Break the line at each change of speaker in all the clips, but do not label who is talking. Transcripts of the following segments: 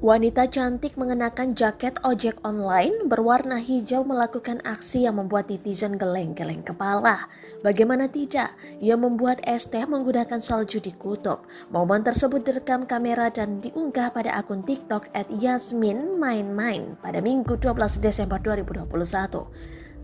Wanita cantik mengenakan jaket ojek online berwarna hijau melakukan aksi yang membuat netizen geleng-geleng kepala. Bagaimana tidak, ia membuat es teh menggunakan salju di kutub. Momen tersebut direkam kamera dan diunggah pada akun TikTok @yasminmainmain pada Minggu 12 Desember 2021.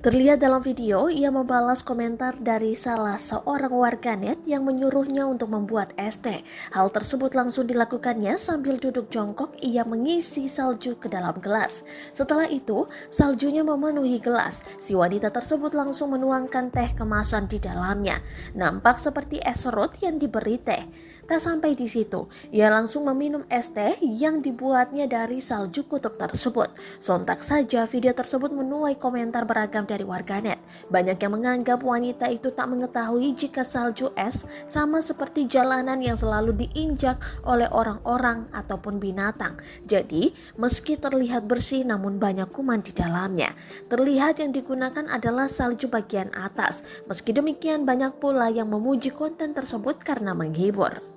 Terlihat dalam video, ia membalas komentar dari salah seorang warganet yang menyuruhnya untuk membuat es teh. Hal tersebut langsung dilakukannya sambil duduk jongkok, ia mengisi salju ke dalam gelas. Setelah itu, saljunya memenuhi gelas. Si wanita tersebut langsung menuangkan teh kemasan di dalamnya. Nampak seperti es serut yang diberi teh. Tak sampai di situ, ia langsung meminum es teh yang dibuatnya dari salju kutub tersebut. Sontak saja video tersebut menuai komentar beragam dari warganet. Banyak yang menganggap wanita itu tak mengetahui jika salju es sama seperti jalanan yang selalu diinjak oleh orang-orang ataupun binatang. Jadi, meski terlihat bersih namun banyak kuman di dalamnya. Terlihat yang digunakan adalah salju bagian atas. Meski demikian, banyak pula yang memuji konten tersebut karena menghibur.